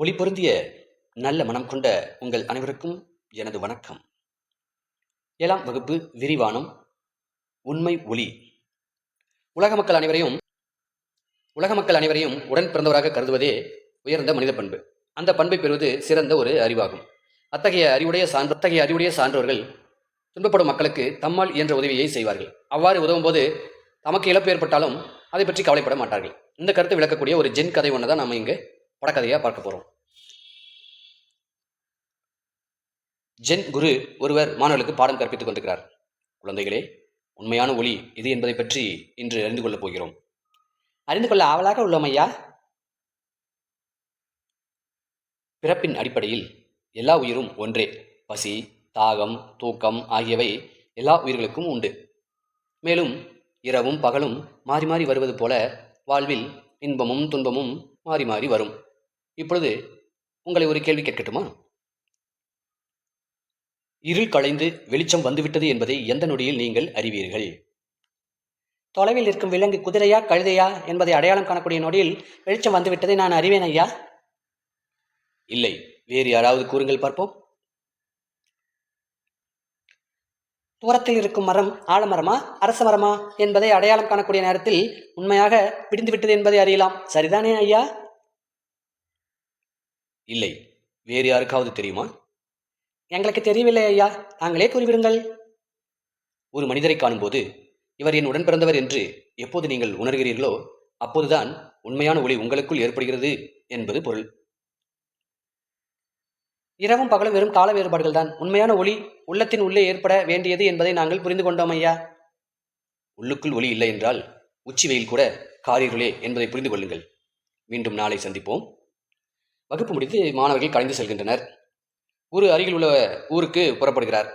ஒளி பொருந்திய நல்ல மனம் கொண்ட உங்கள் அனைவருக்கும் எனது வணக்கம். 7ஆம் வகுப்பு விரிவானம் உண்மை ஒளி. உலக மக்கள் அனைவரையும் உடன் பிறந்தவராக கருதுவதே உயர்ந்த மனித பண்பு. அந்த பண்பை பெறுவது சிறந்த ஒரு அறிவாகும். அத்தகைய அறிவுடைய சான்றோர்கள் துன்பப்படும் மக்களுக்கு தம்மால் இயன்ற உதவியை செய்வார்கள். அவ்வாறு உதவும் போது தமக்கு இழப்பு ஏற்பட்டாலும் அதை பற்றி கவலைப்பட மாட்டார்கள். இந்த கருத்தை விளக்கக்கூடிய ஒரு ஜென் கதை ஒன்று தான் நம்ம இங்கு படக்கதையா பார்க்க போறோம். ஜென் குரு ஒருவர் மாணவர்களுக்கு பாடம் கற்பித்துக் கொண்டிருக்கிறார். குழந்தைகளே, உண்மையான ஒளி இது என்பதை பற்றி இன்று அறிந்து கொள்ளப் போகிறோம். அறிந்து கொள்ள ஆவலாக உள்ளோம் ஐயா. பிறப்பின் அடிப்படையில் எல்லா உயிரும் ஒன்றே. பசி, தாகம், தூக்கம் ஆகியவை எல்லா உயிர்களுக்கும் உண்டு. மேலும் இரவும் பகலும் மாறி மாறி வருவது போல வாழ்வில் இன்பமும் துன்பமும் மாறி மாறி வரும். இப்பொழுது உங்களை ஒரு கேள்வி கேட்கட்டுமா? இருள் களைந்து வெளிச்சம் வந்துவிட்டது என்பதை எந்த நொடியில் நீங்கள் அறிவீர்கள்? தொலைவில் இருக்கும் விலங்கு குதிரையா கழுதையா என்பதை அடையாளம் காணக்கூடிய நொடியில் வெளிச்சம் வந்துவிட்டதை நான் அறிவேன் ஐயா. இல்லை, வேறு யாராவது கூறுங்கள் பார்ப்போம். தூரத்தில் இருக்கும் மரம் ஆலமரமா அரச மரமா என்பதை அடையாளம் காணக்கூடிய நேரத்தில் உண்மையாக விடிந்துவிட்டது என்பதை அறியலாம். சரிதானே ஐயா? இல்லை, வேறு யாருக்காவது தெரியுமா? எங்களுக்கு தெரியவில்லை ஐயா, தாங்களே கூறிவிடுங்கள். ஒரு மனிதரை காணும்போது இவர் என் உடன் பிறந்தவர் என்று எப்போது நீங்கள் உணர்கிறீர்களோ அப்போதுதான் உண்மையான ஒளி உங்களுக்குள் ஏற்படுகிறது என்பது பொருள். இரவும் பகலும் வெறும் கால வேறுபாடுகள் தான். உண்மையான ஒளி உள்ளத்தின் உள்ளே ஏற்பட வேண்டியது என்பதை நாங்கள் புரிந்து கொண்டோம் ஐயா. உள்ளுக்குள் ஒளி இல்லை என்றால் உச்சி வெயில் கூட காரீர்களே என்பதை புரிந்து கொள்ளுங்கள். மீண்டும் நாளை சந்திப்போம். வகுப்பு முடித்து மாணவர்கள் கலைந்து செல்கின்றனர். குரு அருகில் உள்ள ஊருக்கு புறப்படுகிறார்.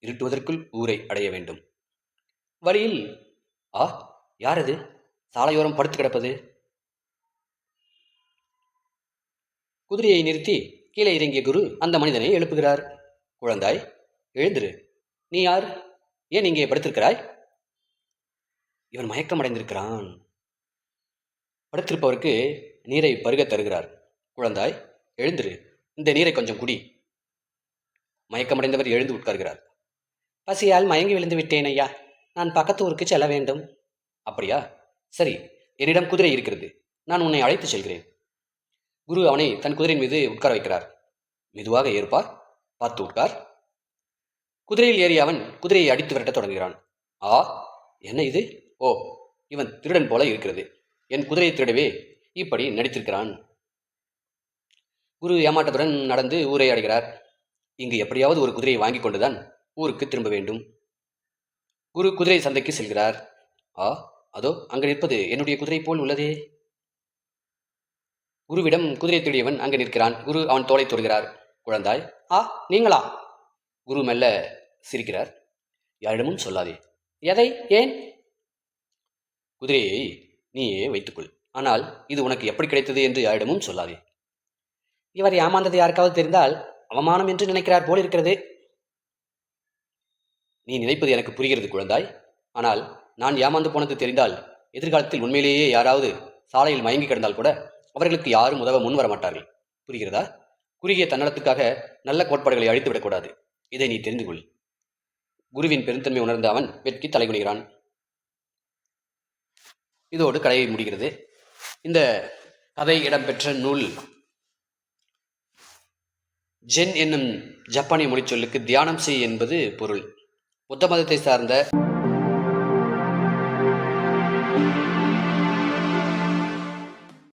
இருட்டுவதற்குள் ஊரை அடைய வேண்டும். வழியில் யார் அது சாலையோரம் படுத்து கிடப்பது? குதிரையை நிறுத்தி கீழே இறங்கிய குரு அந்த மனிதனை எழுப்புகிறார். குழந்தாய், எழுந்திரு. நீ யார்? ஏன் இங்கே படுத்திருக்கிறாய்? இவன் மயக்கம் அடைந்திருக்கிறான். படுத்திருப்பவருக்கு நீரை பருக தருகிறார். குழந்தாய், எழுந்திரு, இந்த நீரை கொஞ்சம் குடி. மயக்கமடைந்தவர் எழுந்து உட்கார்கிறார். பசியால் மயங்கி விழுந்து விட்டேன் ஐயா. நான் பக்கத்து ஊருக்கு செல்ல வேண்டும். அப்படியா? சரி, என்னிடம் குதிரை இருக்கிறது. நான் உன்னை அழைத்து செல்கிறேன். குரு அவனை தன் குதிரையின் மீது உட்கார வைக்கிறார். மெதுவாக ஏற்பா, பார்த்து உட்கார். குதிரையில் ஏறிய அவன் குதிரையை அடித்து விரட்ட தொடங்குகிறான். என்ன இது? ஓ, இவன் திருடன் போல இருக்கிறது. என் குதிரையை திருடவே இப்படி நடித்திருக்கிறான். குரு ஏமாற்றத்துடன் நடந்து ஊரை அடைகிறார். இங்கு எப்படியாவது ஒரு குதிரையை வாங்கி கொண்டுதான் ஊருக்கு திரும்ப வேண்டும். குரு குதிரை சந்தைக்கு செல்கிறார். அதோ அங்கு நிற்பது என்னுடைய குதிரை போல் உள்ளதே. குருவிடம் குதிரை திருடியவன் அங்கு நிற்கிறான். குரு அவன் தோலை தொடுகிறார். குழந்தாய், நீங்களா? குரு மெல்ல சிரிக்கிறார். யாரிடமும் சொல்லாதே. எதை? ஏன்? குதிரையை நீயே வைத்துக்கொள். ஆனால் இது உனக்கு எப்படி கிடைத்தது என்று யாரிடமும் சொல்லாதே. இவர் ஏமாந்தது யாருக்காவது தெரிந்தால் அவமானம் என்று நினைக்கிறார் போல் இருக்கிறது. நீ நினைப்பது எனக்கு புரிகிறது குழந்தாய். ஆனால் நான் ஏமாந்து போனது தெரிந்தால் எதிர்காலத்தில் உண்மையிலேயே யாராவது சாலையில் மயங்கி கிடந்தால் கூட அவர்களுக்கு யாரும் உதவ முன் வர மாட்டார்கள். புரிகிறதா? குறுகிய தன்னலத்துக்காக நல்ல கோட்பாடுகளை அழித்து விடக்கூடாது. இதை நீ தெரிந்து கொள். குருவின் பெருந்தன்மை உணர்ந்த அவன் வெட்கி தலைகுனிகிறான். இதோடு கதையை முடிகிறது. இந்த கதை இடம்பெற்ற நூல் ஜென் என்னும் ஜப்பானிய மொழிச்சொல்லுக்கு தியானம் செய் என்பது பொருள். புத்த மதத்தை சார்ந்த